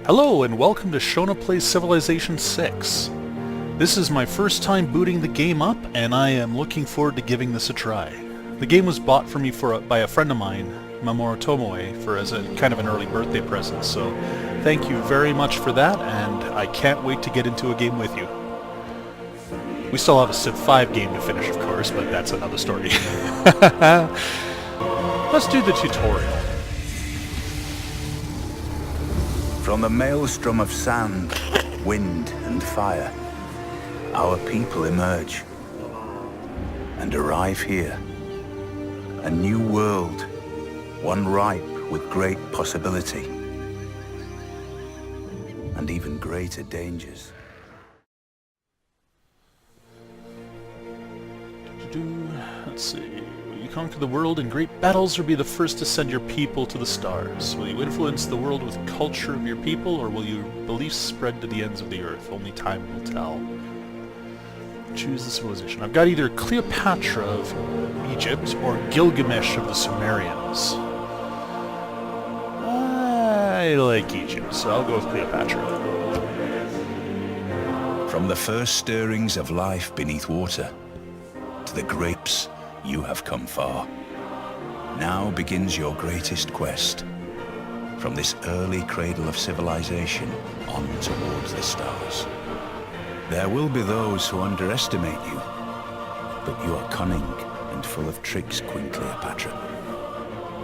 Hello and welcome to Shona Plays Civilization 6. This is my first time booting the game up and I am looking forward to giving this a try. The game was bought for me by a friend of mine, Mamoru Tomoe, as a kind of an early birthday present, so thank you very much for that and I can't wait to get into a game with you. We still have a Civ 5 game to finish of course, but that's another story. Let's do the tutorial. From the maelstrom of sand, wind and fire, our people emerge and arrive here. A new world, one ripe with great possibility and even greater dangers. Let's see. Will you conquer the world in great battles or be the first to send your people to the stars? Will you influence the world with culture of your people or will your beliefs spread to the ends of the earth? Only time will tell. Choose the civilization. I've got either Cleopatra of Egypt or Gilgamesh of the Sumerians. I like Egypt, so I'll go with Cleopatra. From the first stirrings of life beneath water to the grapes, you have come far. Now begins your greatest quest. From this early cradle of civilization on towards the stars. There will be those who underestimate you, but you are cunning and full of tricks, Queen Cleopatra.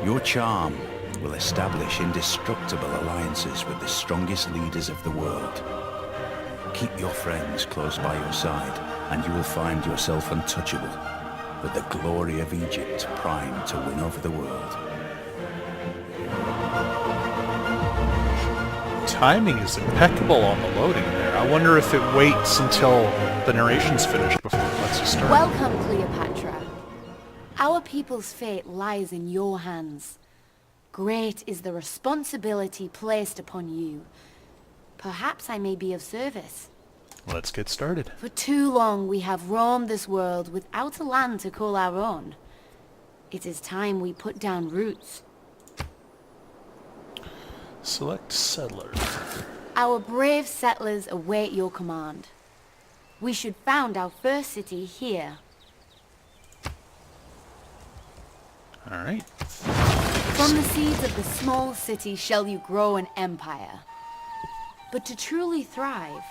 Your charm will establish indestructible alliances with the strongest leaders of the world. Keep your friends close by your side, and you will find yourself untouchable, with the glory of Egypt primed to win over the world. Timing is impeccable on the loading there. I wonder if it waits until the narration's finished before it lets you start. Welcome, Cleopatra. Our people's fate lies in your hands. Great is the responsibility placed upon you. Perhaps I may be of service. Let's get started. For too long we have roamed this world without a land to call our own. It is time we put down roots. Select settler. Our brave settlers await your command. We should found our first city here. Alright. From the seeds of the small city shall you grow an empire. But to truly thrive,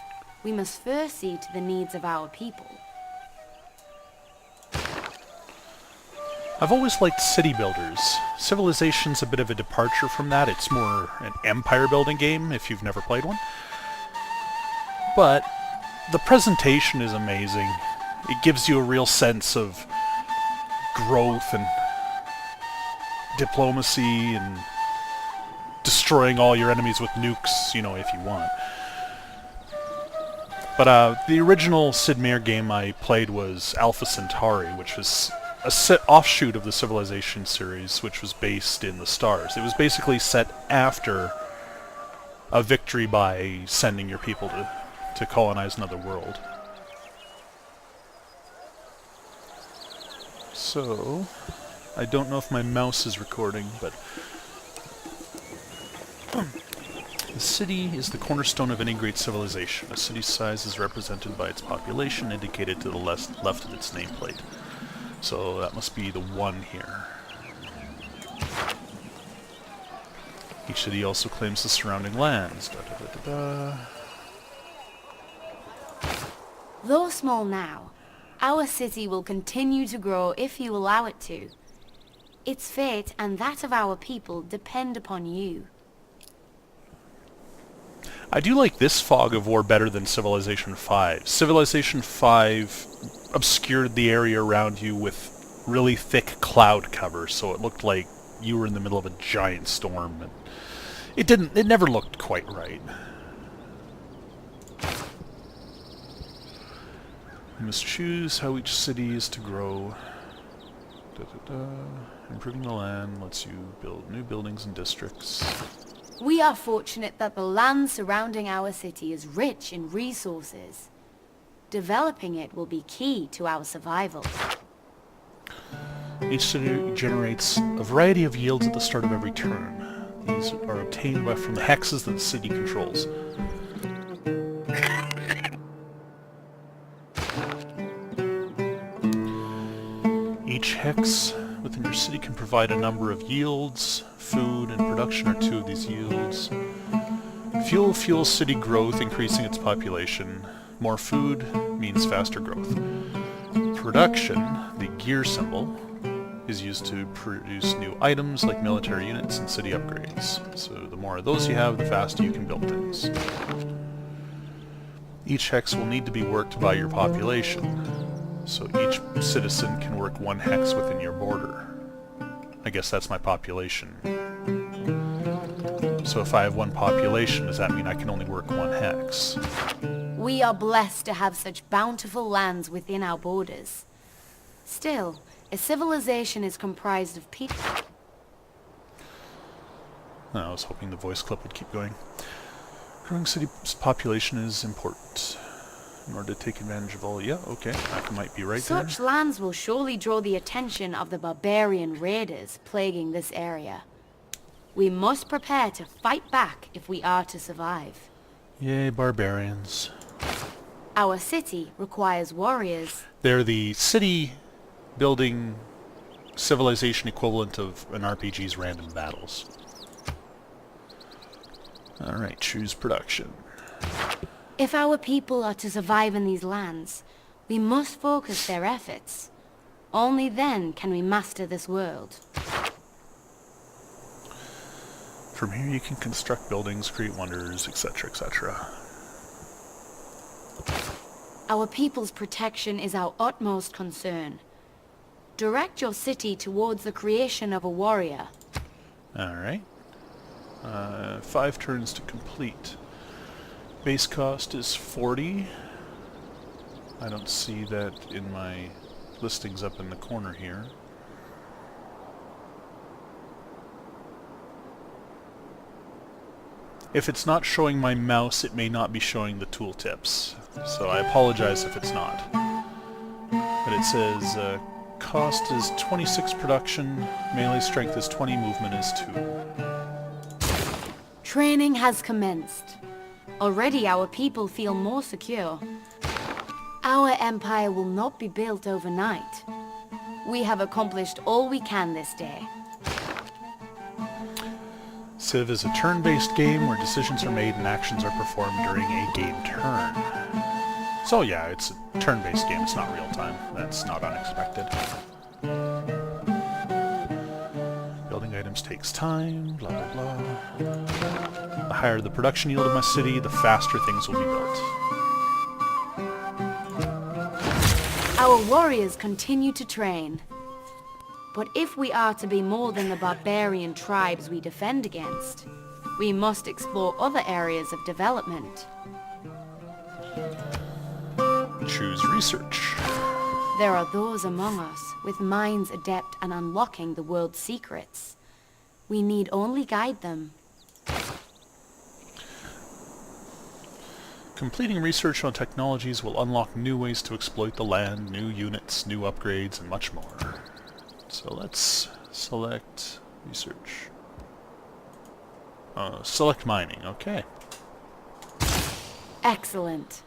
we must first see to the needs of our people. I've always liked city builders. Civilization's a bit of a departure from that. It's more an empire building game if you've never played one. But the presentation is amazing. It gives you a real sense of growth and diplomacy and destroying all your enemies with nukes, you know, if you want. But the original Sid Meier game I played was Alpha Centauri, which was a offshoot of the Civilization series, which was based in the stars. It was basically set after a victory by sending your people to colonize another world. So, I don't know if my mouse is recording, but the city is the cornerstone of any great civilization. A city's size is represented by its population, indicated to the left of its nameplate. So that must be the 1 here. Each city also claims the surrounding lands. Though small now, our city will continue to grow if you allow it to. Its fate and that of our people depend upon you. I do like this fog of war better than Civilization 5. Civilization 5 obscured the area around you with really thick cloud cover, so it looked like you were in the middle of a giant storm. And it never looked quite right. You must choose how each city is to grow. Improving the land lets you build new buildings and districts. We are fortunate that the land surrounding our city is rich in resources. Developing it will be key to our survival. Each city generates a variety of yields at the start of every turn. These are obtained from the hexes that the city controls. Each hex within your city can provide a number of yields. Food and production are two of these yields. Fuel fuels city growth, increasing its population. More food means faster growth. Production, the gear symbol, is used to produce new items like military units and city upgrades. So the more of those you have, the faster you can build things. Each hex will need to be worked by your population. So each citizen can work one hex within your border. I guess that's my population. So if I have one population, does that mean I can only work one hex? We are blessed to have such bountiful lands within our borders. Still, a civilization is comprised of people. I was hoping the voice clip would keep going. Growing city population is important. In order to take advantage of all... Yeah, okay, that might be right there. Such lands will surely draw the attention of the barbarian raiders plaguing this area. We must prepare to fight back if we are to survive. Yay, barbarians. Our city requires warriors. They're the city building civilization equivalent of an RPG's random battles. Alright, choose production. If our people are to survive in these lands, we must focus their efforts. Only then can we master this world. From here you can construct buildings, create wonders, etc., etc. Our people's protection is our utmost concern. Direct your city towards the creation of a warrior. Alright. 5 turns to complete. Base cost is 40. I don't see that in my listings up in the corner here. If it's not showing my mouse, it may not be showing the tooltips. So I apologize if it's not. But it says cost is 26 production, melee strength is 20, movement is 2. Training has commenced. Already our people feel more secure. Our empire will not be built overnight. We have accomplished all we can this day. Civ is a turn-based game where decisions are made and actions are performed during a game turn. So yeah, it's a turn-based game, it's not real-time. That's not unexpected. Building items takes time, blah blah blah. The higher the production yield of my city, the faster things will be built. Our warriors continue to train. But if we are to be more than the barbarian tribes we defend against, we must explore other areas of development. Choose research. There are those among us with minds adept at unlocking the world's secrets. We need only guide them. Completing research on technologies will unlock new ways to exploit the land, new units, new upgrades, and much more. So let's select research. Select mining, okay. Excellent.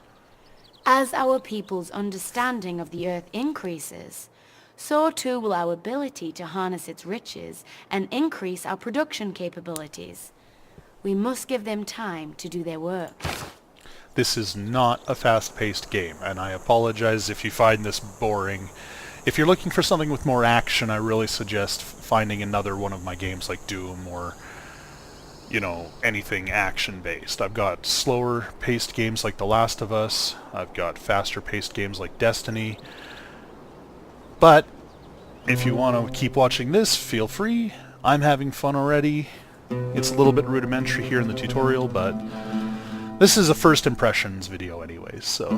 As our people's understanding of the earth increases, so too will our ability to harness its riches and increase our production capabilities. We must give them time to do their work. This is not a fast-paced game, and I apologize if you find this boring. If you're looking for something with more action, I really suggest finding another one of my games like Doom or, you know, anything action-based. I've got slower-paced games like The Last of Us. I've got faster-paced games like Destiny. But if you want to keep watching this, feel free. I'm having fun already. It's a little bit rudimentary here in the tutorial, but this is a first impressions video anyways, so...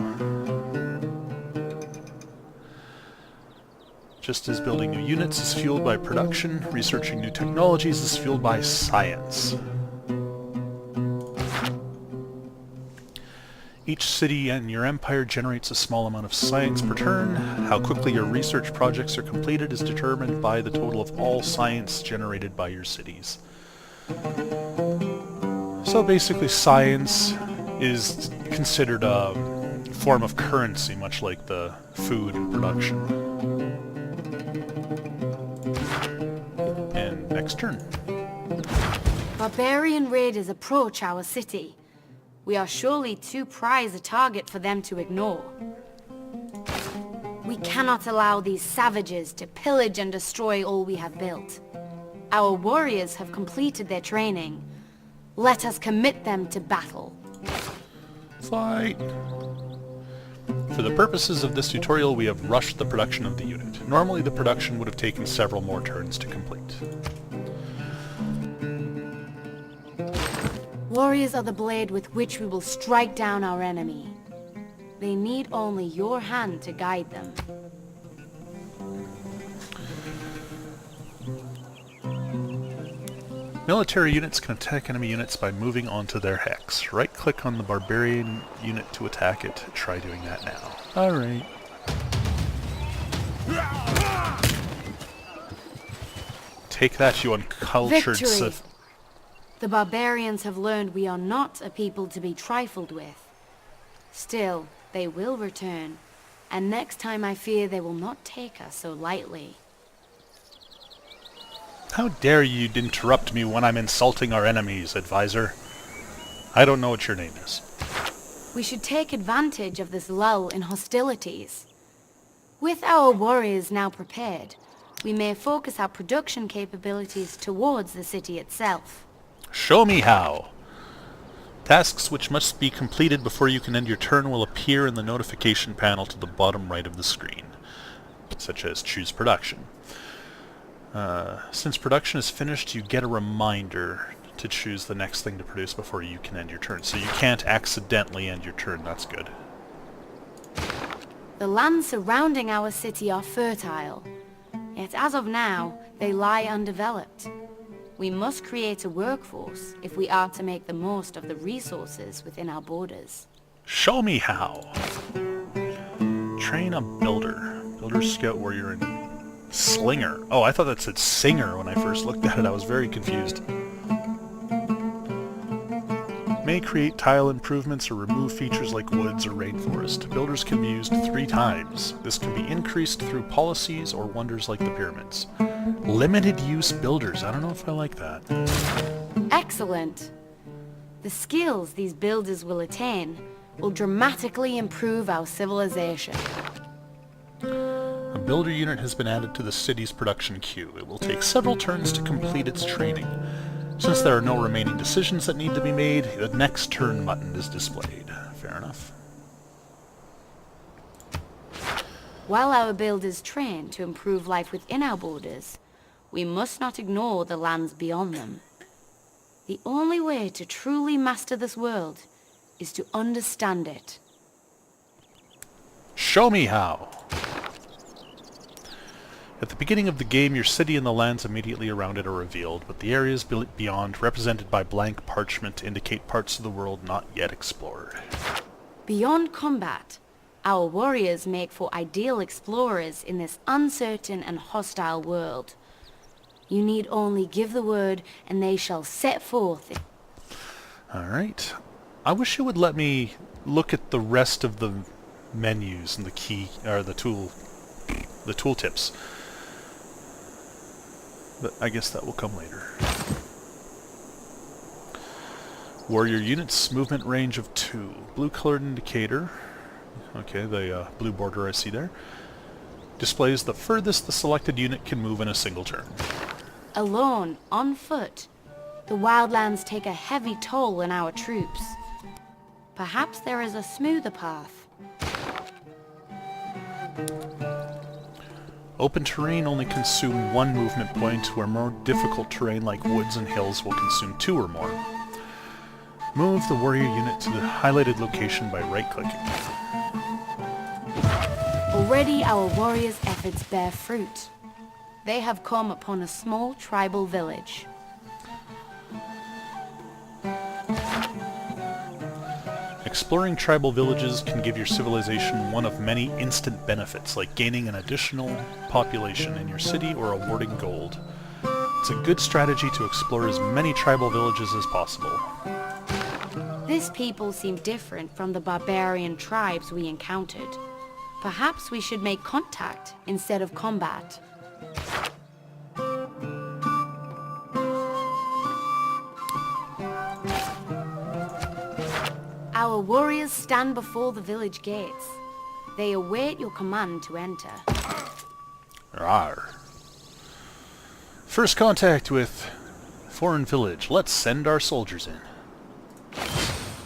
Just as building new units is fueled by production, researching new technologies is fueled by science. Each city in your empire generates a small amount of science per turn. How quickly your research projects are completed is determined by the total of all science generated by your cities. So basically science is considered a form of currency, much like the food production. And next turn. Barbarian raiders approach our city. We are surely too prized a target for them to ignore. We cannot allow these savages to pillage and destroy all we have built. Our warriors have completed their training. Let us commit them to battle. Fight! For the purposes of this tutorial, we have rushed the production of the unit. Normally the production would have taken several more turns to complete. Warriors are the blade with which we will strike down our enemy. They need only your hand to guide them. Military units can attack enemy units by moving onto their hex. Right-click on the barbarian unit to attack it. Try doing that now. Alright. Take that, you uncultured Victory! The barbarians have learned we are not a people to be trifled with. Still, they will return, and next time I fear they will not take us so lightly. How dare you interrupt me when I'm insulting our enemies, advisor? I don't know what your name is. We should take advantage of this lull in hostilities. With our warriors now prepared, we may focus our production capabilities towards the city itself. Show me how. Tasks which must be completed before you can end your turn will appear in the notification panel to the bottom right of the screen, such as choose production. Since production is finished, you get a reminder to choose the next thing to produce before you can end your turn. So you can't accidentally end your turn. That's good. The lands surrounding our city are fertile, yet as of now, they lie undeveloped. We must create a workforce if we are to make the most of the resources within our borders. Show me how. Train a builder. Builder, scout, warrior, and slinger. Oh, I thought that said singer when I first looked at it. I was very confused. May create tile improvements or remove features like woods or rainforest. Builders can be used 3 times. This can be increased through policies or wonders like the pyramids. Limited use builders. I don't know if I like that. Excellent! The skills these builders will attain will dramatically improve our civilization. A builder unit has been added to the city's production queue. It will take several turns to complete its training. Since there are no remaining decisions that need to be made, the next turn button is displayed. Fair enough. While our builders train to improve life within our borders, we must not ignore the lands beyond them. The only way to truly master this world is to understand it. Show me how! At the beginning of the game, your city and the lands immediately around it are revealed, but the areas beyond, represented by blank parchment, indicate parts of the world not yet explored. Beyond combat, our warriors make for ideal explorers in this uncertain and hostile world. You need only give the word, and they shall set forth. Alright. I wish it would let me look at the rest of the menus and the tooltips. But I guess that will come later. Warrior units, movement range of 2. Blue colored indicator. Okay, the blue border I see there. Displays the furthest the selected unit can move in a single turn. Alone, on foot, the wildlands take a heavy toll on our troops. Perhaps there is a smoother path. Open terrain only consume 1 movement point, where more difficult terrain like woods and hills will consume 2 or more. Move the warrior unit to the highlighted location by right-clicking. Already our warriors' efforts bear fruit. They have come upon a small tribal village. Exploring tribal villages can give your civilization one of many instant benefits, like gaining an additional population in your city or awarding gold. It's a good strategy to explore as many tribal villages as possible. This people seem different from the barbarian tribes we encountered. Perhaps we should make contact instead of combat. Our warriors stand before the village gates. They await your command to enter. Rawr. First contact with foreign village. Let's send our soldiers in.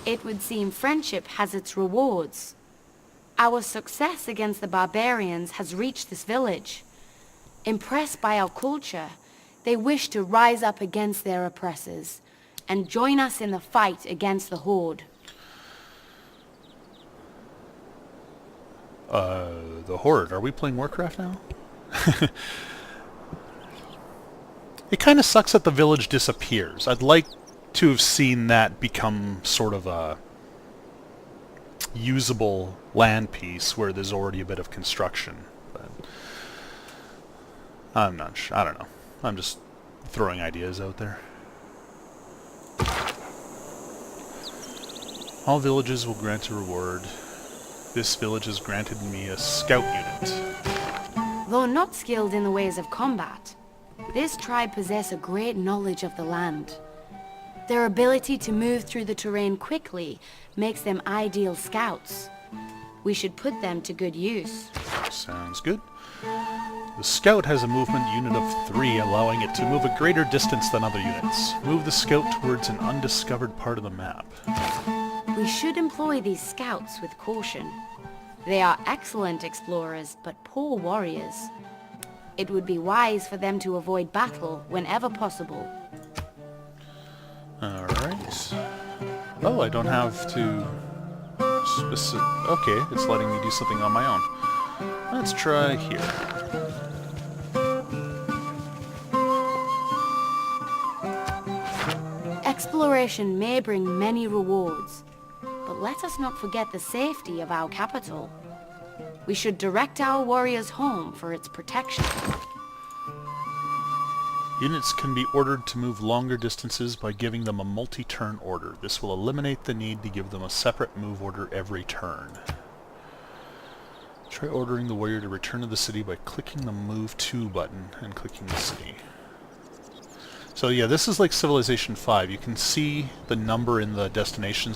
It would seem friendship has its rewards. Our success against the barbarians has reached this village. Impressed by our culture, they wish to rise up against their oppressors and join us in the fight against the Horde. The Horde. Are we playing Warcraft now? It kind of sucks that the village disappears. I'd like to have seen that become sort of a usable land piece where there's already a bit of construction. But I'm not sure. I don't know. I'm just throwing ideas out there. All villages will grant a reward. This village has granted me a scout unit. Though not skilled in the ways of combat, this tribe possess a great knowledge of the land. Their ability to move through the terrain quickly makes them ideal scouts. We should put them to good use. Sounds good. The scout has a movement unit of 3, allowing it to move a greater distance than other units. Move the scout towards an undiscovered part of the map. We should employ these scouts with caution. They are excellent explorers, but poor warriors. It would be wise for them to avoid battle whenever possible. Alright. Oh, I don't have to... Okay, it's letting me do something on my own. Let's try here. Exploration may bring many rewards, but let us not forget the safety of our capital. We should direct our warriors home for its protection. Units can be ordered to move longer distances by giving them a multi-turn order. This will eliminate the need to give them a separate move order every turn. Try ordering the warrior to return to the city by clicking the Move To button and clicking the city. So yeah, this is like Civilization 5. You can see the number in the destination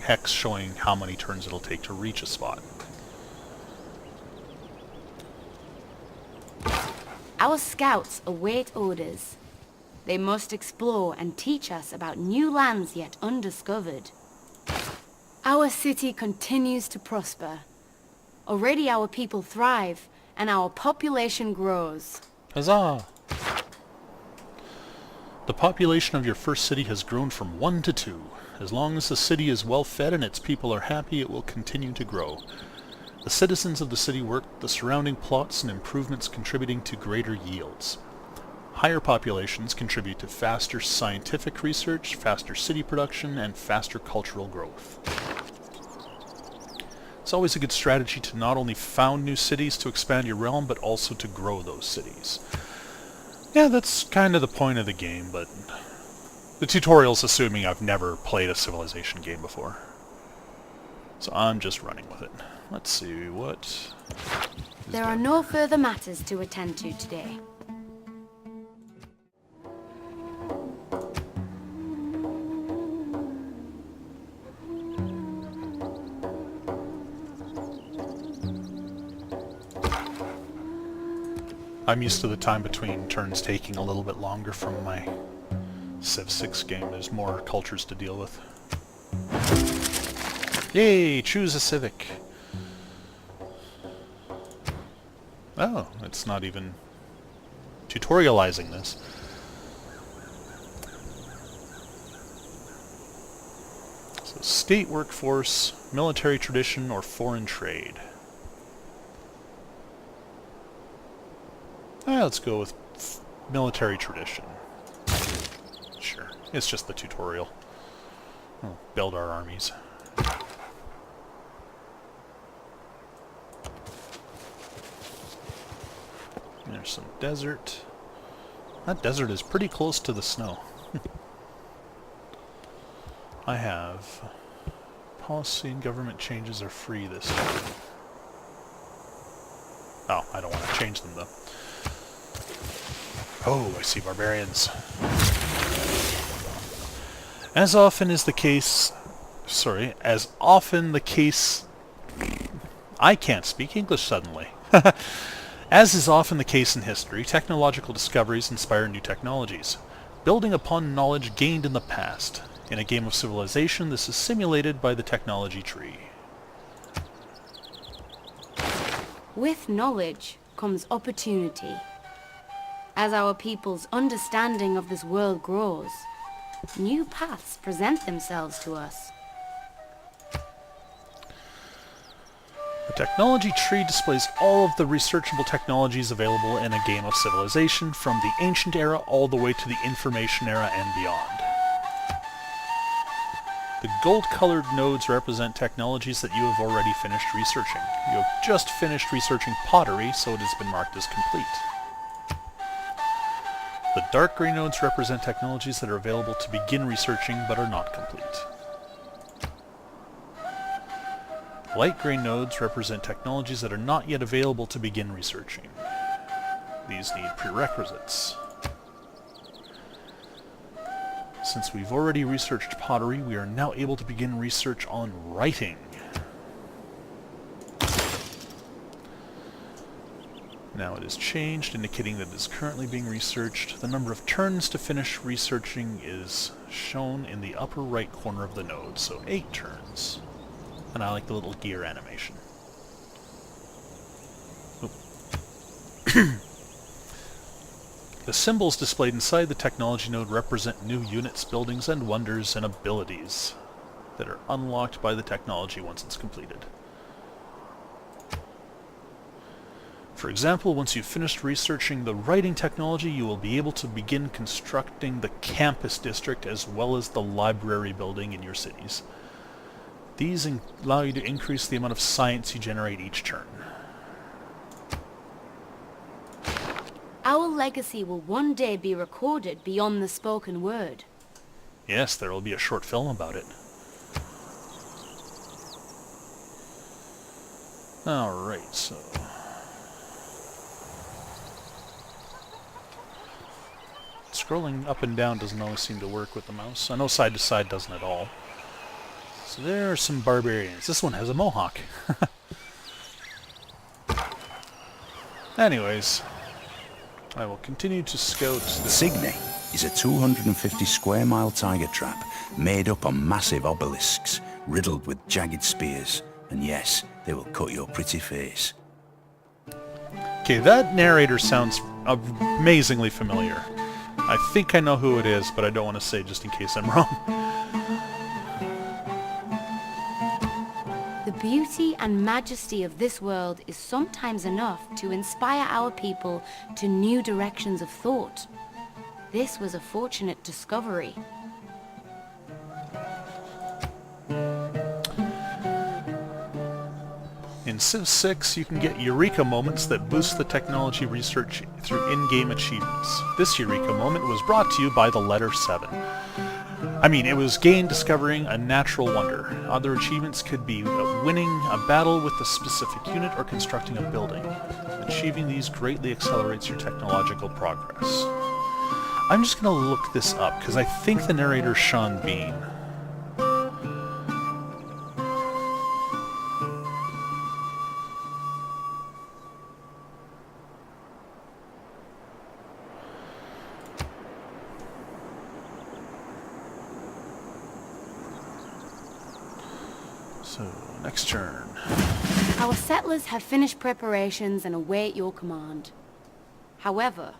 hex showing how many turns it'll take to reach a spot. Our scouts await orders. They must explore and teach us about new lands yet undiscovered. Our city continues to prosper. Already our people thrive, and our population grows. Huzzah! The population of your first city has grown from 1 to 2. As long as the city is well fed and its people are happy, it will continue to grow. The citizens of the city work the surrounding plots and improvements contributing to greater yields. Higher populations contribute to faster scientific research, faster city production, and faster cultural growth. It's always a good strategy to not only found new cities to expand your realm, but also to grow those cities. Yeah, that's kind of the point of the game, but the tutorial's assuming I've never played a Civilization game before. So I'm just running with it. Let's see what... There are no further matters to attend to today. I'm used to the time between turns taking a little bit longer from my Civ 6 game. There's more cultures to deal with. Yay! Choose a civic. Oh, it's not even tutorializing this. So state workforce, military tradition, or foreign trade. Let's go with military tradition. Sure, it's just the tutorial. We'll build our armies. There's some desert. That desert is pretty close to the snow. I have policy and government changes are free this time. Oh, I don't want to change them though. Oh, I see barbarians. As often is the case... Sorry, as often the case... I can't speak English suddenly. As is often the case in history, technological discoveries inspire new technologies, building upon knowledge gained in the past. In a game of civilization, this is simulated by the technology tree. With knowledge comes opportunity. As our people's understanding of this world grows, new paths present themselves to us. The technology tree displays all of the researchable technologies available in a game of civilization, from the ancient era all the way to the information era and beyond. The gold-colored nodes represent technologies that you have already finished researching. You have just finished researching pottery, so it has been marked as complete. The dark gray nodes represent technologies that are available to begin researching but are not complete. Light gray nodes represent technologies that are not yet available to begin researching. These need prerequisites. Since we've already researched pottery, we are now able to begin research on writing. Now it is changed, indicating that it is currently being researched. The number of turns to finish researching is shown in the upper right corner of the node, so 8 turns. And I like the little gear animation. The symbols displayed inside the technology node represent new units, buildings, and wonders and abilities that are unlocked by the technology once it's completed. For example, once you've finished researching the writing technology, you will be able to begin constructing the campus district as well as the library building in your cities. These allow you to increase the amount of science you generate each turn. Our legacy will one day be recorded beyond the spoken word. Yes, there will be a short film about it. Alright, so... Scrolling up and down doesn't always seem to work with the mouse. I know side to side doesn't at all. So there are some barbarians. This one has a mohawk. Anyways, I will continue to scout the... Signy is a 250 square mile tiger trap made up on massive obelisks, riddled with jagged spears. And yes, they will cut your pretty face. Okay, that narrator sounds amazingly familiar. I think I know who it is, but I don't want to say just in case I'm wrong. The beauty and majesty of this world is sometimes enough to inspire our people to new directions of thought. This was a fortunate discovery. In Civ 6, you can get Eureka moments that boost the technology research through in-game achievements. This Eureka moment was brought to you by the letter 7. I mean, it was gained discovering a natural wonder. Other achievements could be winning a battle with a specific unit or constructing a building. Achieving these greatly accelerates your technological progress. I'm just going to look this up, because I think the narrator's Sean Bean. So, next turn. Our settlers have finished preparations and await your command. However,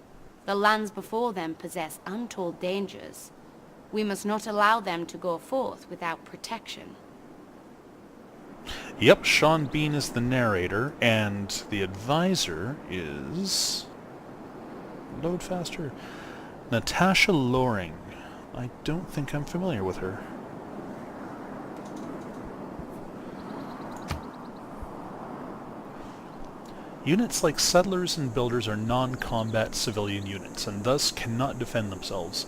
the lands before them possess untold dangers. We must not allow them to go forth without protection. Yep, Sean Bean is the narrator, and the advisor is... Load faster. Natasha Loring. I don't think I'm familiar with her. Units like settlers and builders are non-combat civilian units, and thus cannot defend themselves.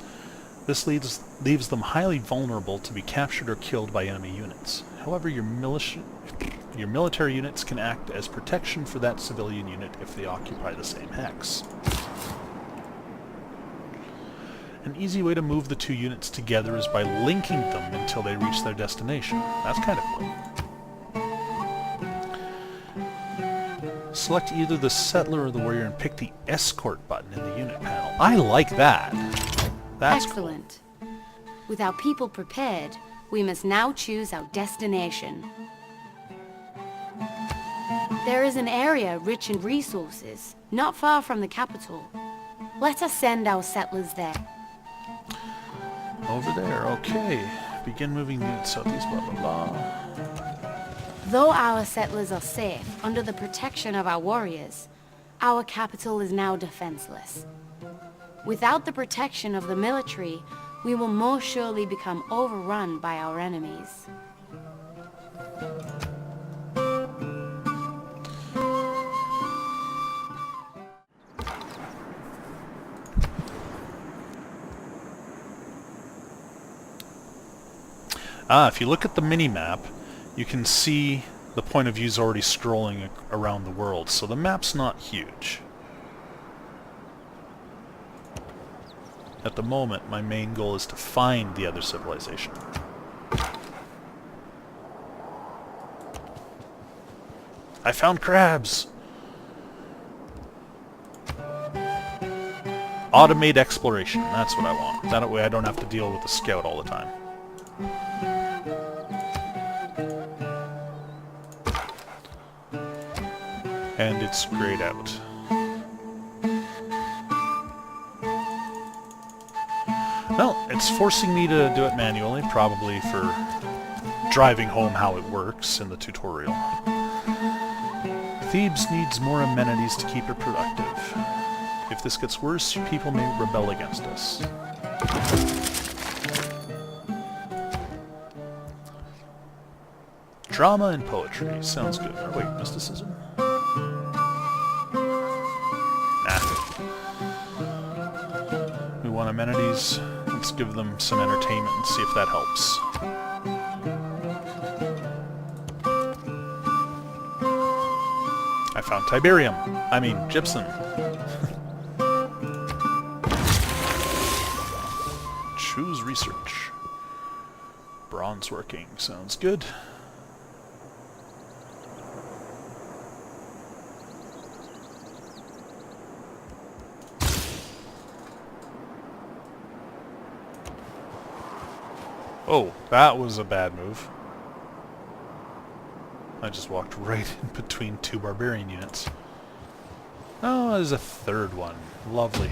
This leaves them highly vulnerable to be captured or killed by enemy units. However, your military units can act as protection for that civilian unit if they occupy the same hex. An easy way to move the two units together is by linking them until they reach their destination. That's kind of cool. Select either the settler or the warrior and pick the escort button in the unit panel. I like that. That's excellent. Cool. With our people prepared, we must now choose our destination. There is an area rich in resources, not far from the capital. Let us send our settlers there. Over there, okay. Begin moving units southeast, blah blah blah. Though our settlers are safe under the protection of our warriors, our capital is now defenseless. Without the protection of the military, we will most surely become overrun by our enemies. If you look at the mini-map, you can see the point of view is already scrolling around the world, so the map's not huge. At the moment, my main goal is to find the other civilization. I found crabs! Automate exploration, that's what I want. That way I don't have to deal with the scout all the time. And it's grayed out. Well, it's forcing me to do it manually, probably for driving home how it works in the tutorial. Thebes needs more amenities to keep it productive. If this gets worse, people may rebel against us. Drama and poetry. Sounds good. Oh, wait, mysticism? Nah. We want amenities. Let's give them some entertainment and see if that helps. I found Tiberium. I mean, gypsum. Choose research. Bronze working. Sounds good. Oh, that was a bad move. I just walked right in between two barbarian units. Oh, there's a third one. Lovely.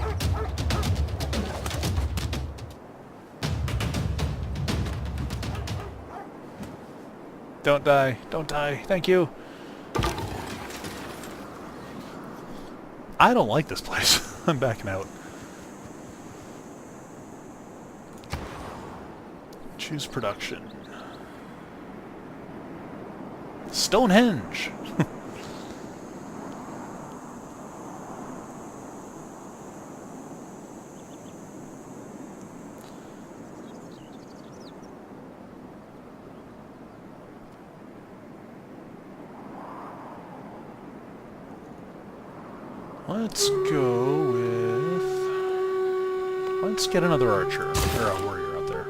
Don't die. Don't die. Thank you. I don't like this place. I'm backing out. Choose production. Stonehenge! Let's go with... Let's get another archer, or a warrior out there.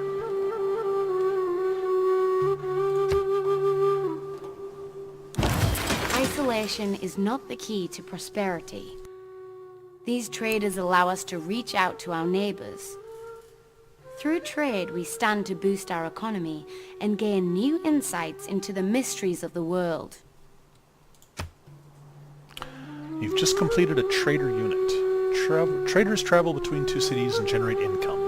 Isolation is not the key to prosperity. These traders allow us to reach out to our neighbors. Through trade, we stand to boost our economy and gain new insights into the mysteries of the world. You've just completed a trader unit. Traders travel between two cities and generate income.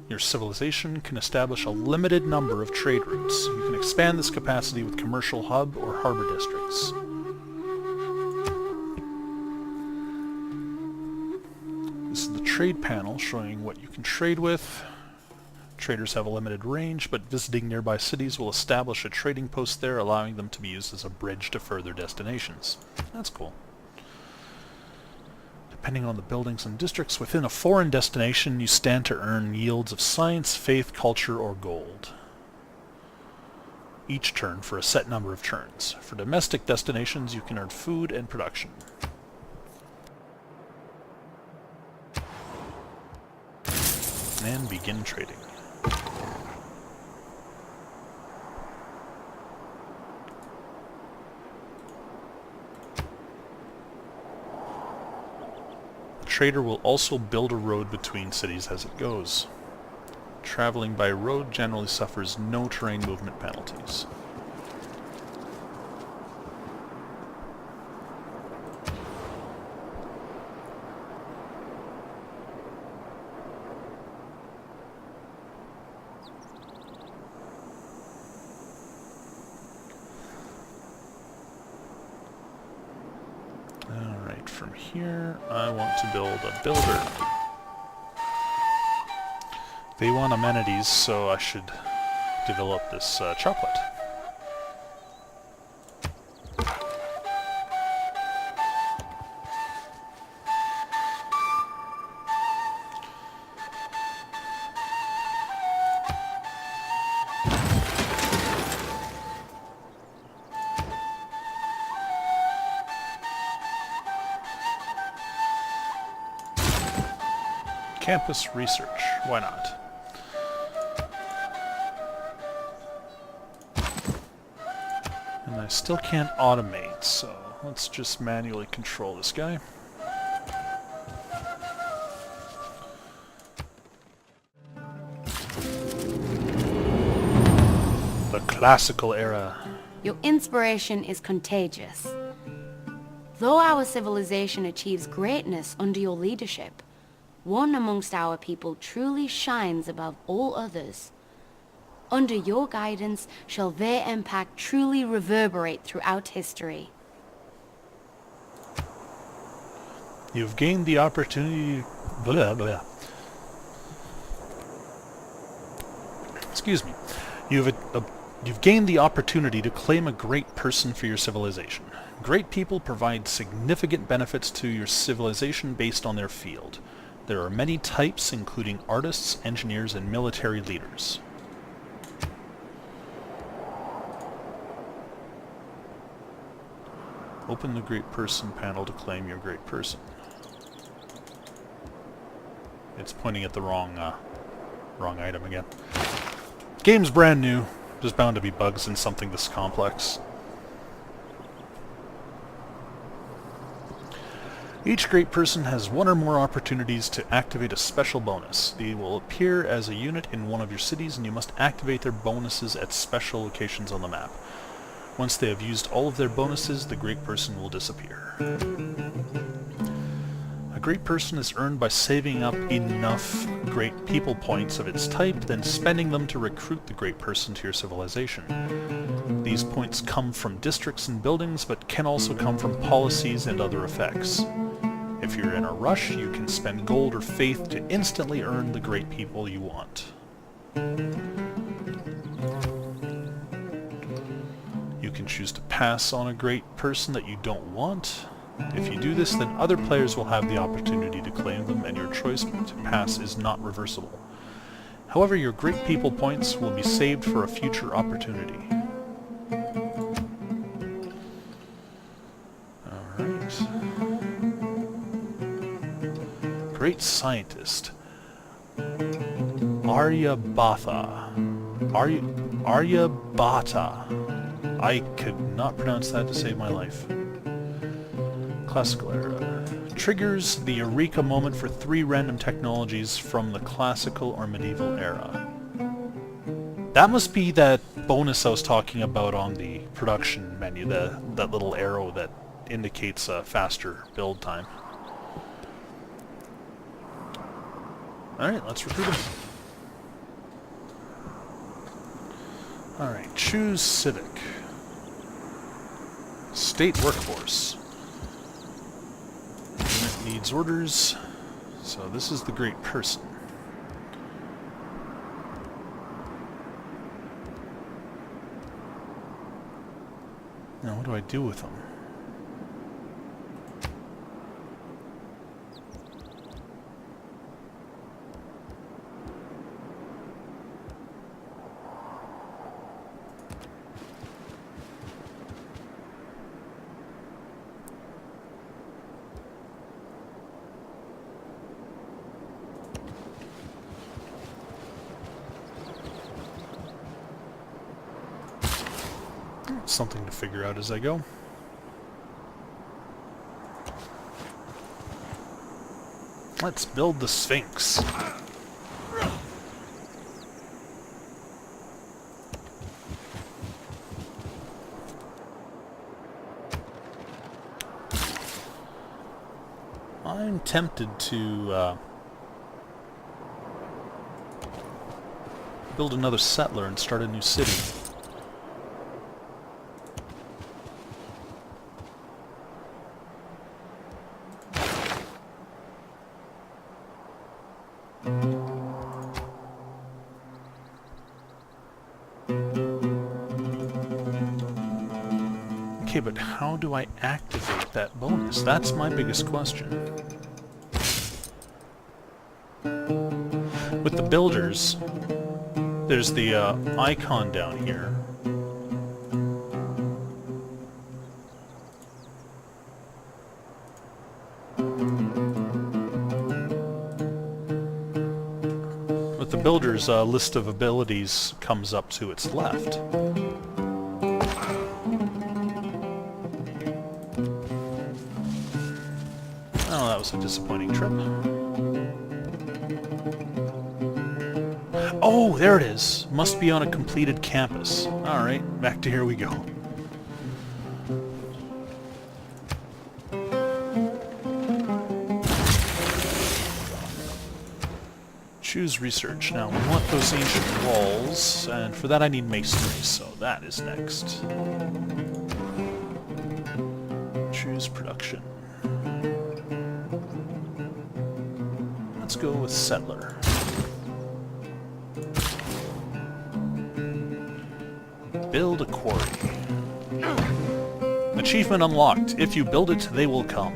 Your civilization can establish a limited number of trade routes. You can expand this capacity with commercial hub or harbor districts. This is the trade panel showing what you can trade with. Traders have a limited range, but visiting nearby cities will establish a trading post there, allowing them to be used as a bridge to further destinations. That's cool. Depending on the buildings and districts within a foreign destination, you stand to earn yields of science, faith, culture, or gold. Each turn for a set number of turns. For domestic destinations, you can earn food and production. And begin trading. The trader will also build a road between cities as it goes. Traveling by road generally suffers no terrain movement penalties. Alright, from here I want to build a builder. They want amenities, so I should develop this chocolate. Campus research, why not? And I still can't automate, so let's just manually control this guy. The classical era. Your inspiration is contagious. Though our civilization achieves greatness under your leadership, one amongst our people truly shines above all others. Under your guidance shall their impact truly reverberate throughout history. You've gained the opportunity... Blah, blah. Excuse me. You've gained the opportunity to claim a great person for your civilization. Great people provide significant benefits to your civilization based on their field. There are many types, including artists, engineers, and military leaders. Open the Great Person panel to claim your Great Person. It's pointing at the wrong item again. Game's brand new. There's bound to be bugs in something this complex. Each Great Person has one or more opportunities to activate a special bonus. They will appear as a unit in one of your cities, and you must activate their bonuses at special locations on the map. Once they have used all of their bonuses, the Great Person will disappear. A Great Person is earned by saving up enough Great People points of its type, then spending them to recruit the Great Person to your civilization. These points come from districts and buildings, but can also come from policies and other effects. If you're in a rush, you can spend gold or faith to instantly earn the Great People you want. You can choose to pass on a Great Person that you don't want. If you do this, then other players will have the opportunity to claim them, and your choice to pass is not reversible. However, your Great People points will be saved for a future opportunity. Alright. Great Scientist. Aryabhatha. Aryabhata. I could not pronounce that to save my life. Classical era. Triggers the Eureka moment for 3 random technologies from the classical or medieval era. That must be that bonus I was talking about on the production menu, that little arrow that indicates a faster build time. Alright, let's recruit him. Alright, choose Civic. State Workforce. Unit needs orders, so this is the Great Person. Now, what do I do with them? Something to figure out as I go. Let's build the Sphinx. I'm tempted to build another settler and start a new city. Okay, but how do I activate that bonus? That's my biggest question. With the builders, there's the icon down here. With the builders, a list of abilities comes up to its left. Oh, that was a disappointing trip. Oh, there it is. Must be on a completed campus. Alright, back to here we go. Choose research. Now, we want those ancient walls, and for that I need masonry, so that is next. Choose production. Let's go with settler. Build a quarry. Achievement unlocked. If you build it, they will come.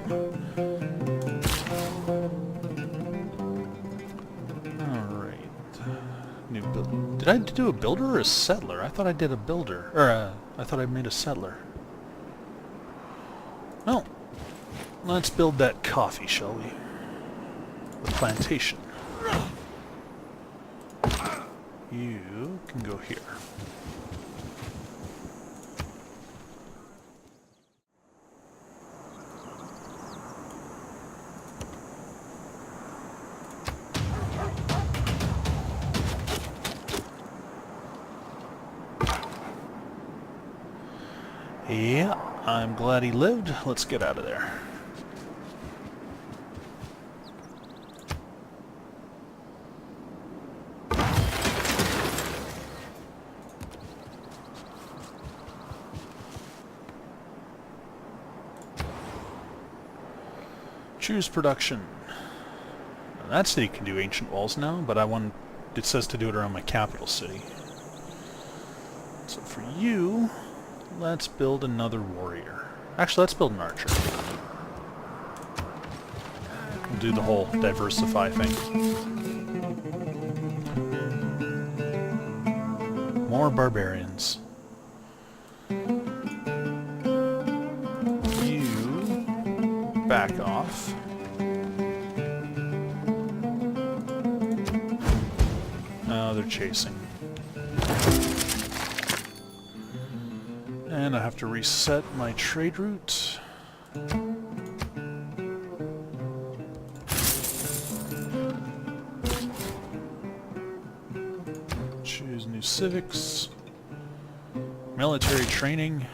Alright. New build. Did I do a builder or a settler? I thought I did a builder. Or, I thought I made a settler. Well, let's build that coffee, shall we? The plantation. You can go here. Yeah, I'm glad he lived. Let's get out of there. Choose production. Now that city can do ancient walls now, but it says to do it around my capital city. So for you, let's build another warrior. Actually, let's build an archer. We'll do the whole diversify thing. More barbarians. You back off. Oh, they're chasing. And I have to reset my trade route. Choose new civics. Military training.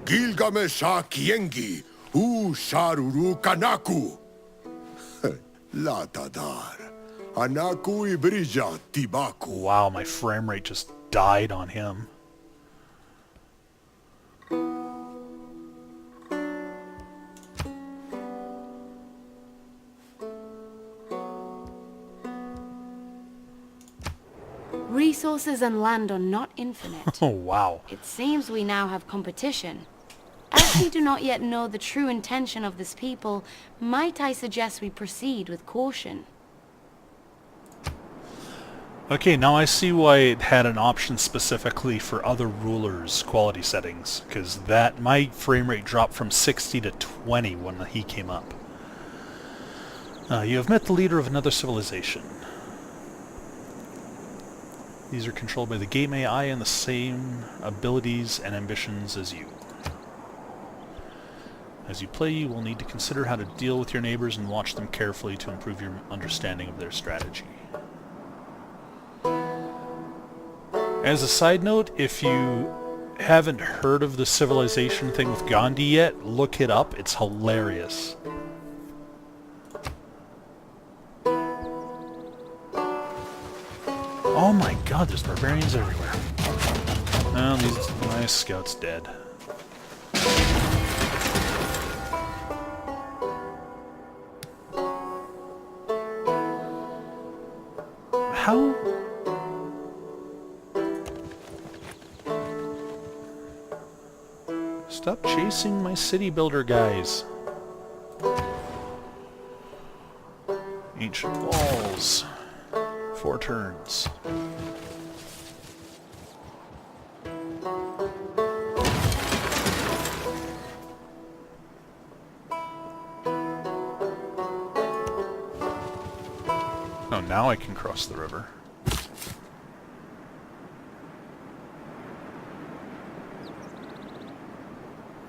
Gilgamesha Kiengi, U Sharuru Kanaku. Latadar. Anaku Ibrija Tibaku. Wow, my frame rate just died on him. Resources and land are not infinite. Oh, wow. It seems we now have competition. As we do not yet know the true intention of this people, might I suggest we proceed with caution? Okay, now I see why it had an option specifically for other rulers' quality settings, because my frame rate dropped from 60 to 20 when he came up. You have met the leader of another civilization. These are controlled by the game AI and the same abilities and ambitions as you. As you play, you will need to consider how to deal with your neighbors and watch them carefully to improve your understanding of their strategy. As a side note, if you haven't heard of the civilization thing with Gandhi yet, look it up. It's hilarious. Oh my god, there's barbarians everywhere. Oh, my scout's dead. How? Stop chasing my city builder guys. Ancient walls. 4 turns. Oh, now I can cross the river.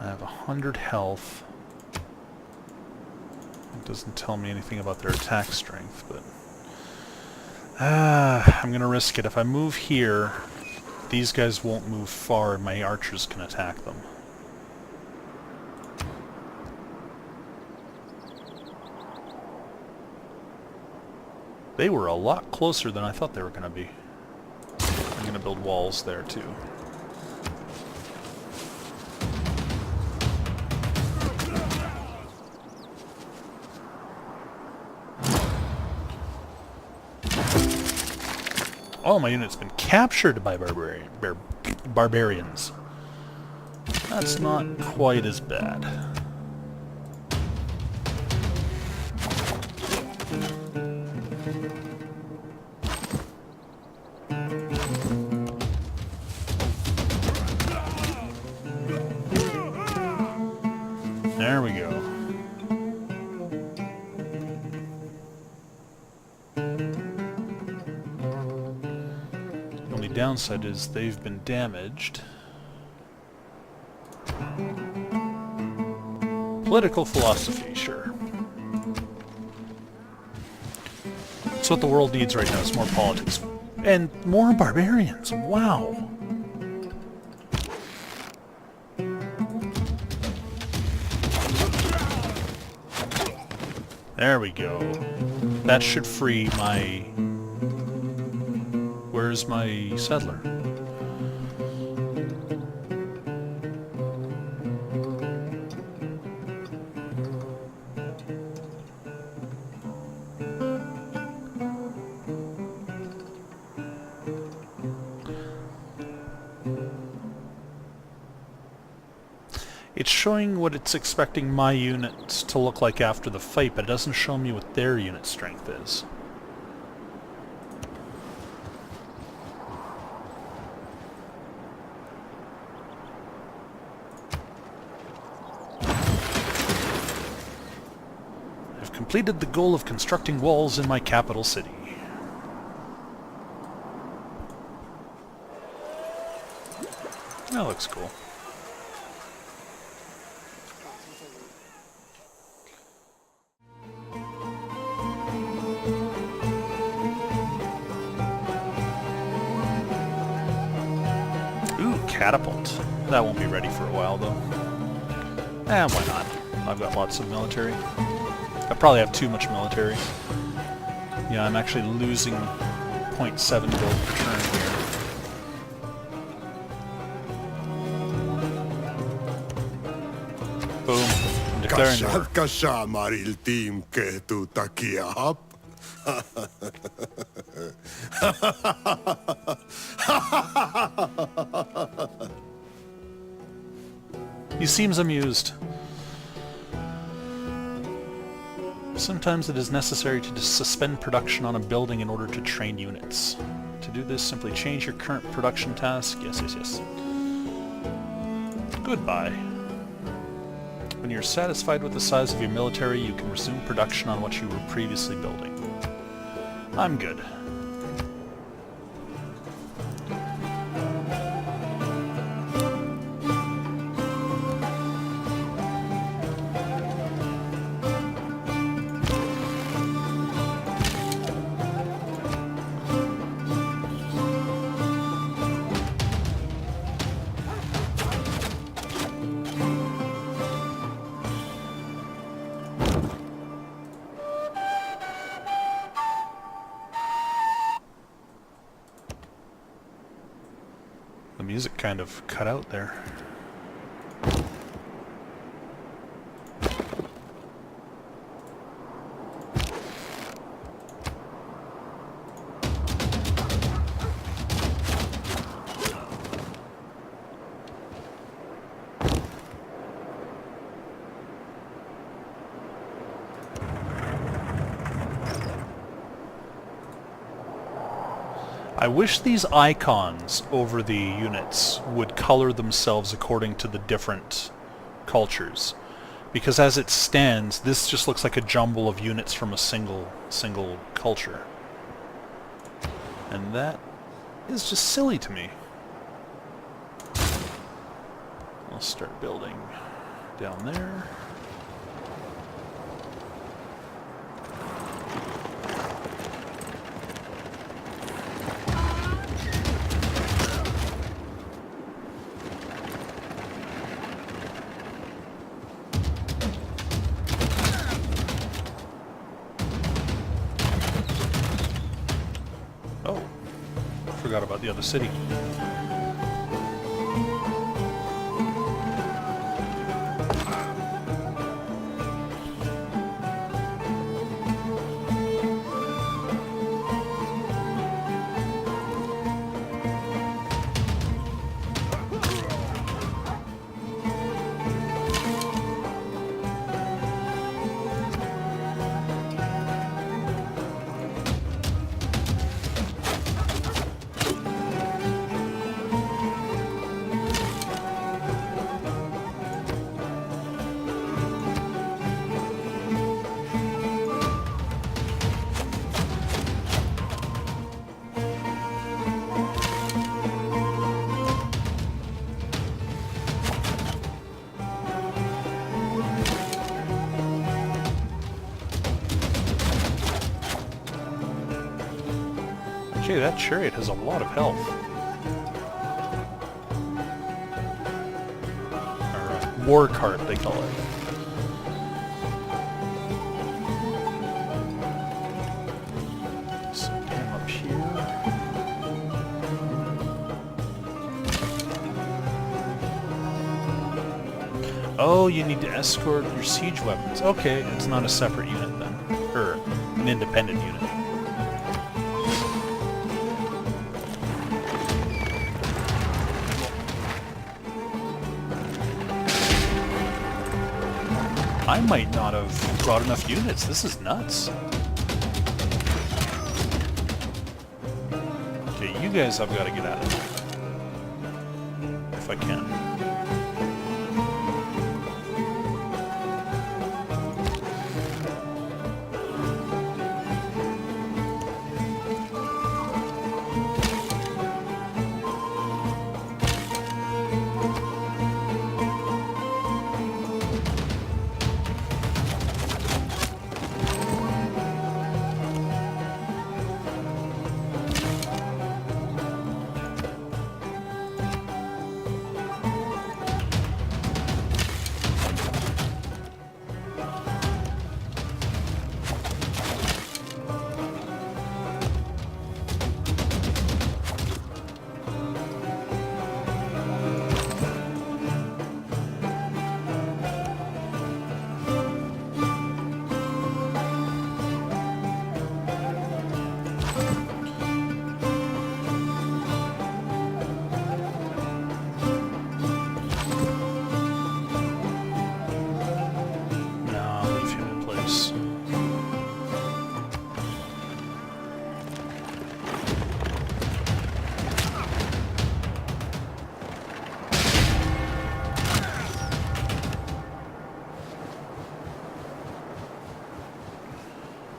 I have 100 health. It doesn't tell me anything about their attack strength, but... I'm gonna risk it. If I move here, these guys won't move far and my archers can attack them. They were a lot closer than I thought they were gonna be. I'm gonna build walls there too. Oh, my unit's been captured by barbarians. That's not quite as bad. There we go. Downside is they've been damaged. Political philosophy, sure. That's what the world needs right now, is more politics. And more barbarians, wow! There we go. That should free my... Where's my settler? It's showing what it's expecting my units to look like after the fight, but it doesn't show me what their unit strength is. Completed the goal of constructing walls in my capital city. That looks cool. Ooh, catapult. That won't be ready for a while though. Why not? I've got lots of military. I probably have too much military. Yeah, I'm actually losing 0.7 gold per turn here. Boom. I'm declaring war. Kashamaril team ketu takia hap. He seems amused. Sometimes it is necessary to suspend production on a building in order to train units. To do this, simply change your current production task. Yes, yes, yes. Goodbye. When you're satisfied with the size of your military, you can resume production on what you were previously building. I'm good. The music kind of cut out there. I wish these icons over the units would color themselves according to the different cultures. Because as it stands, this just looks like a jumble of units from a single culture. And that is just silly to me. I'll start building down there. Oh, forgot about the other city. Gee, that chariot has a lot of health. Or war cart, they call it. So him up here. Oh, you need to escort your siege weapons. Okay, it's not a separate unit then. Or an independent unit. I might not have brought enough units. This is nuts. Okay, you guys have got to get out of here. If I can.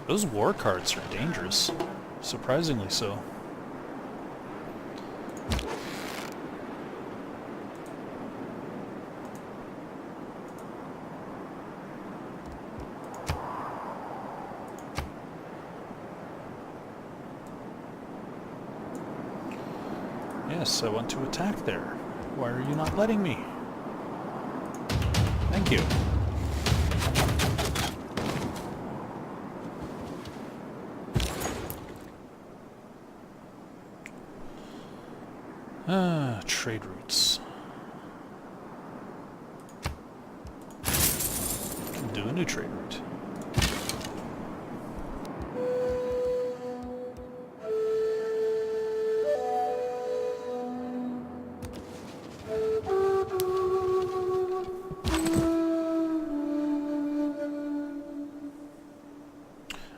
Those war carts are dangerous. Surprisingly so. Yes, I want to attack there. Why are you not letting me? Thank you. Trade routes. Can do a new trade route.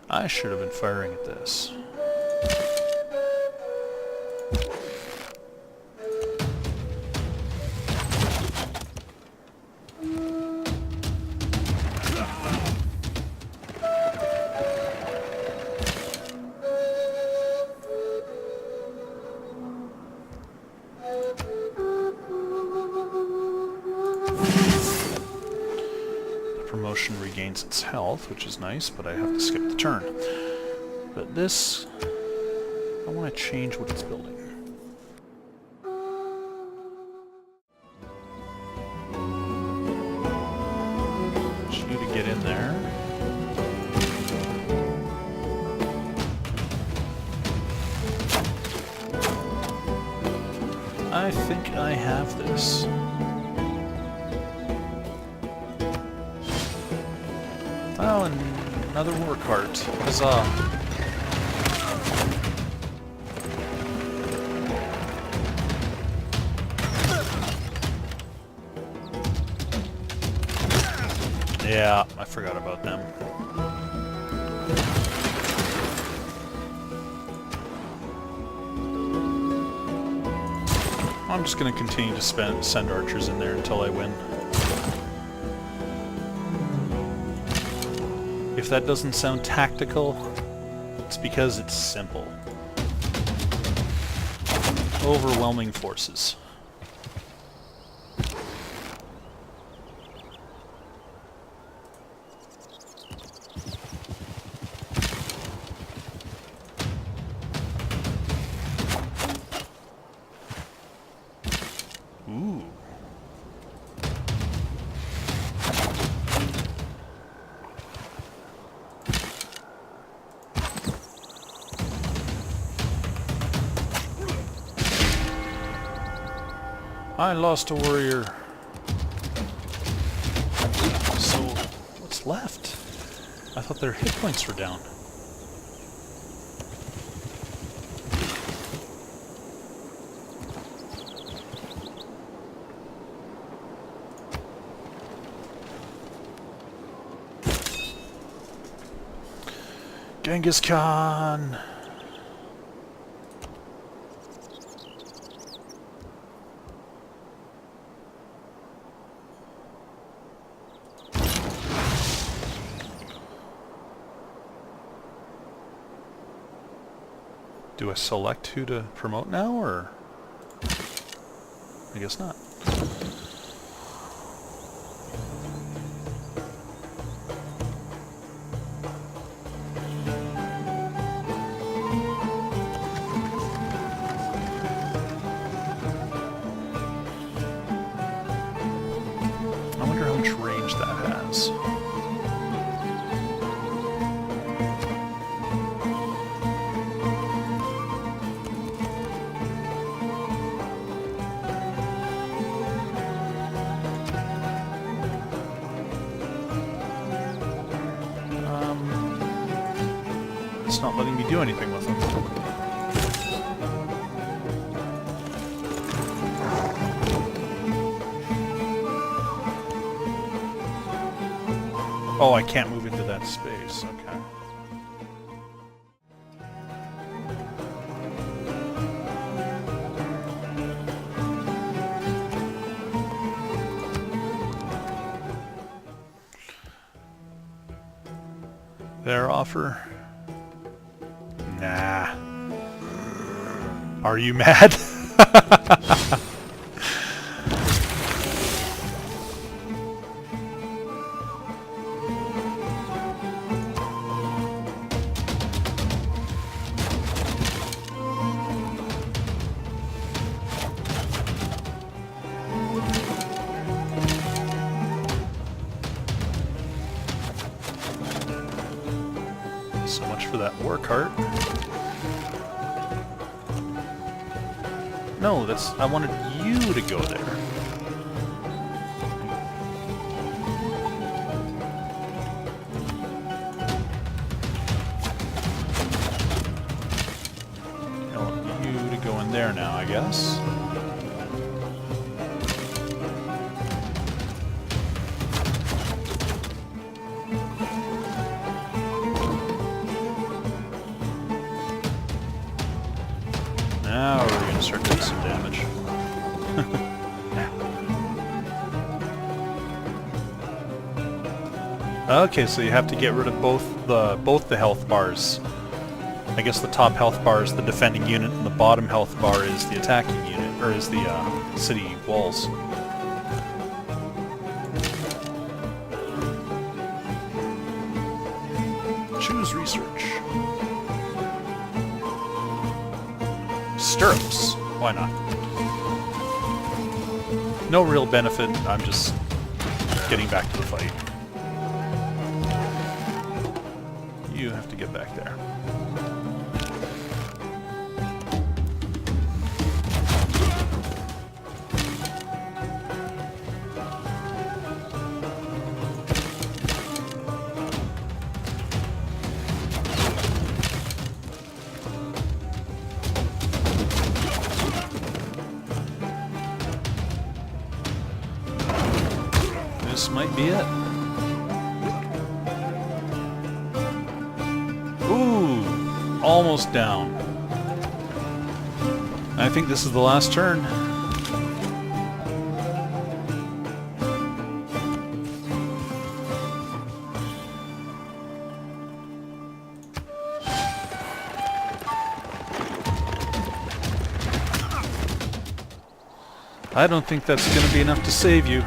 I should have been firing at this. Promotion regains its health, which is nice, but I have to skip the turn. But this, I want to change what it's building. Just you to get in there. I think I have this. Oh, and another war cart. Huzzah. Yeah, I forgot about them. I'm just going to continue to send archers in there until I win. If that doesn't sound tactical, it's because it's simple. Overwhelming forces. Ooh. I lost a warrior. So, what's left? I thought their hit points were down. Genghis Khan! Do I select who to promote now, or? I guess not. I wonder how much range that has. It's not letting me do anything with them. Oh, I can't move into that space. Okay. Their offer? Nah. Are you mad? So much for that war cart. No, that's... I wanted you to go there. I want you to go in there now, I guess. Now we're going to start doing some damage. Okay, so you have to get rid of both the health bars. I guess the top health bar is the defending unit, and the bottom health bar is the attacking unit, or is the city walls. Choose research. Stirrups. Why not? No real benefit, I'm just getting back to the fight. You have to get back there. This might be it. Ooh, almost down. I think this is the last turn. I don't think that's going to be enough to save you.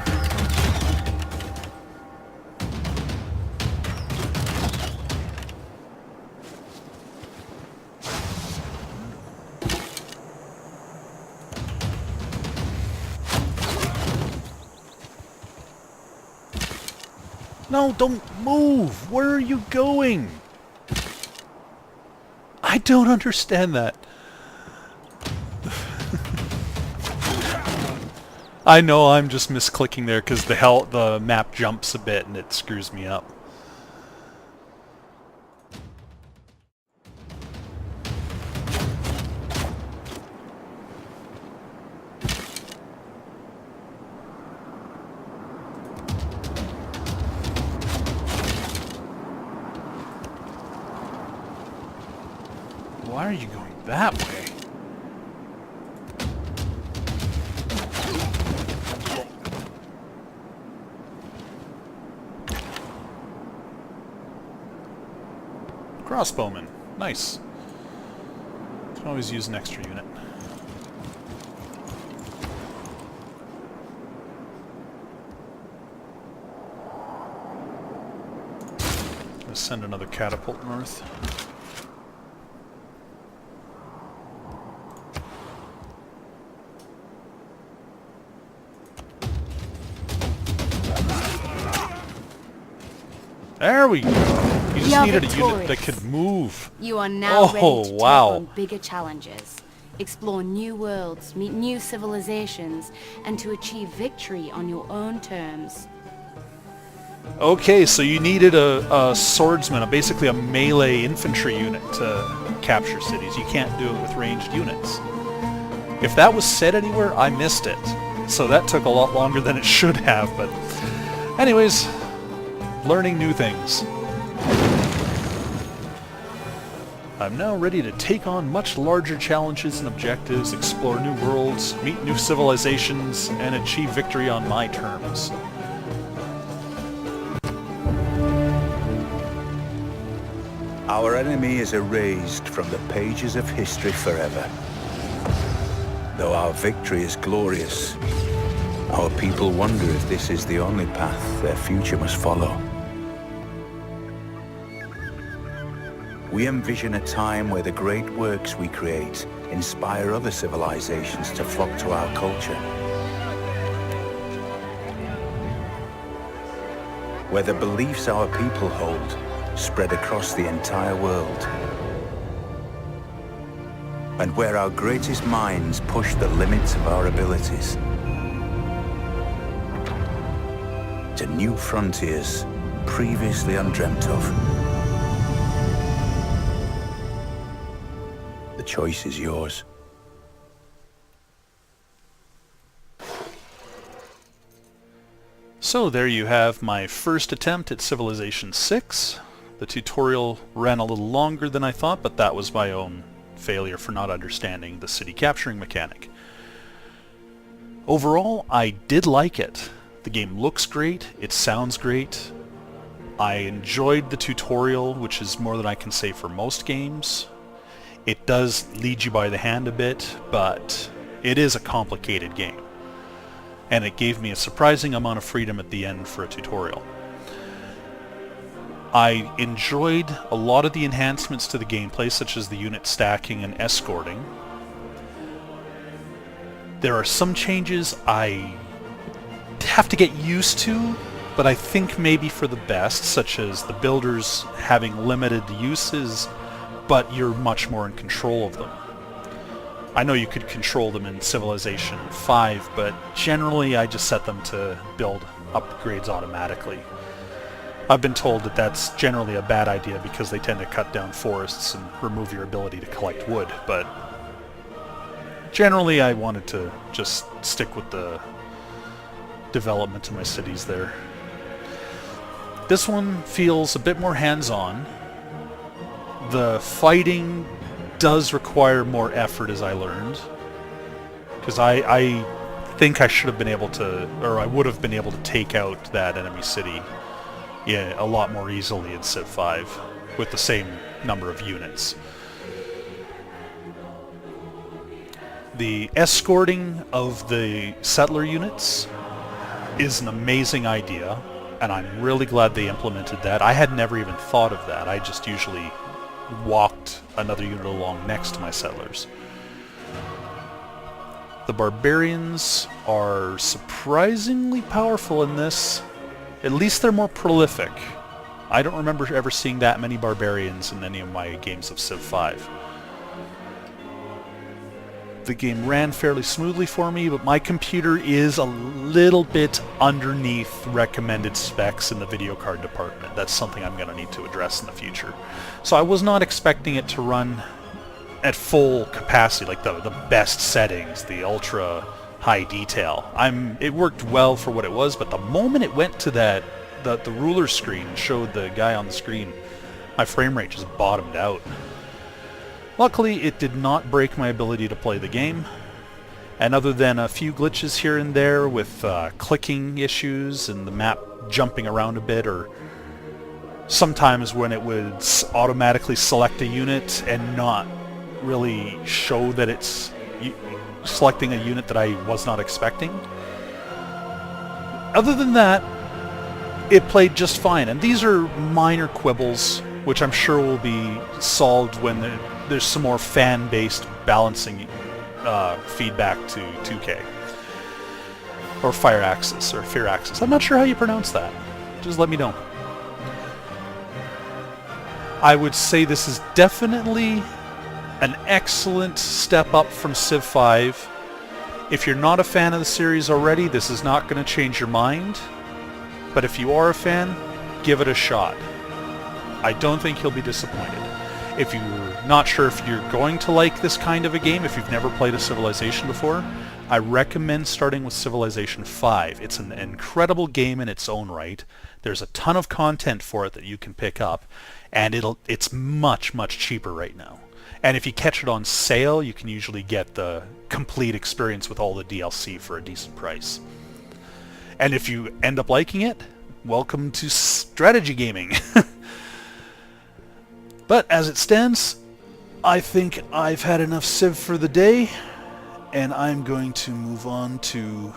No, don't move! Where are you going? I don't understand that. I know I'm just misclicking there because the map jumps a bit and it screws me up. Why are you going that way? Crossbowman. Nice. Can always use an extra unit. Let's send another catapult north. There we go. You just needed a unit that could move. You are now ready to take wow. on bigger challenges, explore new worlds, meet new civilizations, and to achieve victory on your own terms. Okay, so you needed a swordsman, basically a melee infantry unit to capture cities. You can't do it with ranged units. If that was said anywhere, I missed it. So that took a lot longer than it should have, but... Anyways, learning new things. I'm now ready to take on much larger challenges and objectives, explore new worlds, meet new civilizations, and achieve victory on my terms. Our enemy is erased from the pages of history forever. Though our victory is glorious, our people wonder if this is the only path their future must follow. We envision a time where the great works we create inspire other civilizations to flock to our culture. Where the beliefs our people hold spread across the entire world. And where our greatest minds push the limits of our abilities to new frontiers previously undreamt of. The choice is yours. So there you have my first attempt at Civilization 6. The tutorial ran a little longer than I thought, but that was my own failure for not understanding the city capturing mechanic. Overall, I did like it. The game looks great, it sounds great. I enjoyed the tutorial, which is more than I can say for most games. It does lead you by the hand a bit, but it is a complicated game. And it gave me a surprising amount of freedom at the end for a tutorial. I enjoyed a lot of the enhancements to the gameplay, such as the unit stacking and escorting. There are some changes I have to get used to, but I think maybe for the best, such as the builders having limited uses, but you're much more in control of them. I know you could control them in Civilization 5, but generally I just set them to build upgrades automatically. I've been told that that's generally a bad idea because they tend to cut down forests and remove your ability to collect wood, but generally I wanted to just stick with the development of my cities there. This one feels a bit more hands-on. The fighting does require more effort, as I learned, because I think I should have been able to, or I would have been able to take out that enemy city a lot more easily in Civ 5 with the same number of units. The escorting of the settler units is an amazing idea, and I'm really glad they implemented that. I had never even thought of that. I just usually walked another unit along next to my settlers. The barbarians are surprisingly powerful in this. At least they're more prolific. I don't remember ever seeing that many barbarians in any of my games of Civ 5. The game ran fairly smoothly for me, but my computer is a little bit underneath recommended specs in the video card department. That's something I'm going to need to address in the future. So I was not expecting it to run at full capacity, like the best settings, the ultra high detail. It worked well for what it was, but the moment it went to the ruler screen and showed the guy on the screen, my frame rate just bottomed out. Luckily, it did not break my ability to play the game, and other than a few glitches here and there with clicking issues and the map jumping around a bit, or sometimes when it would automatically select a unit and not really show that it's selecting a unit that I was not expecting. Other than that, it played just fine, and these are minor quibbles which I'm sure will be solved when there's some more fan-based balancing feedback to 2K. Or Fire Axis, or Fear Axis. I'm not sure how you pronounce that. Just let me know. I would say this is definitely an excellent step up from Civ 5. If you're not a fan of the series already, this is not going to change your mind. But if you are a fan, give it a shot. I don't think you'll be disappointed. If you're not sure if you're going to like this kind of a game, if you've never played a Civilization before, I recommend starting with Civilization 5. It's an incredible game in its own right. There's a ton of content for it that you can pick up, and it's much, much cheaper right now. And if you catch it on sale, you can usually get the complete experience with all the DLC for a decent price. And if you end up liking it, welcome to strategy gaming. But as it stands, I think I've had enough Civ for the day, and I'm going to move on to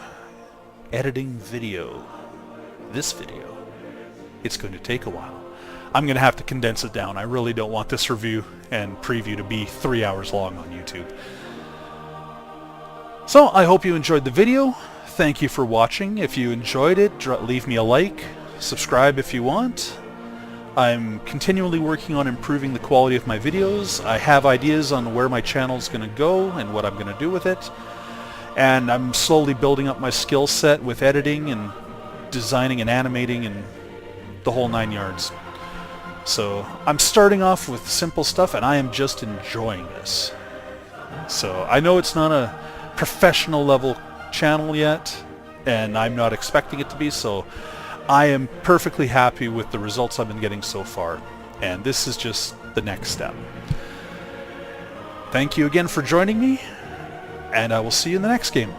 editing video. This video. It's going to take a while. I'm going to have to condense it down. I really don't want this review and preview to be 3 hours long on YouTube. So I hope you enjoyed the video. Thank you for watching. If you enjoyed it, leave me a like. Subscribe if you want. I'm continually working on improving the quality of my videos. I have ideas on where my channel's going to go and what I'm going to do with it. And I'm slowly building up my skill set with editing and designing and animating and the whole 9 yards. So I'm starting off with simple stuff and I am just enjoying this. So I know it's not a professional level channel yet, and I'm not expecting it to be, so I am perfectly happy with the results I've been getting so far, and this is just the next step. Thank you again for joining me, and I will see you in the next game.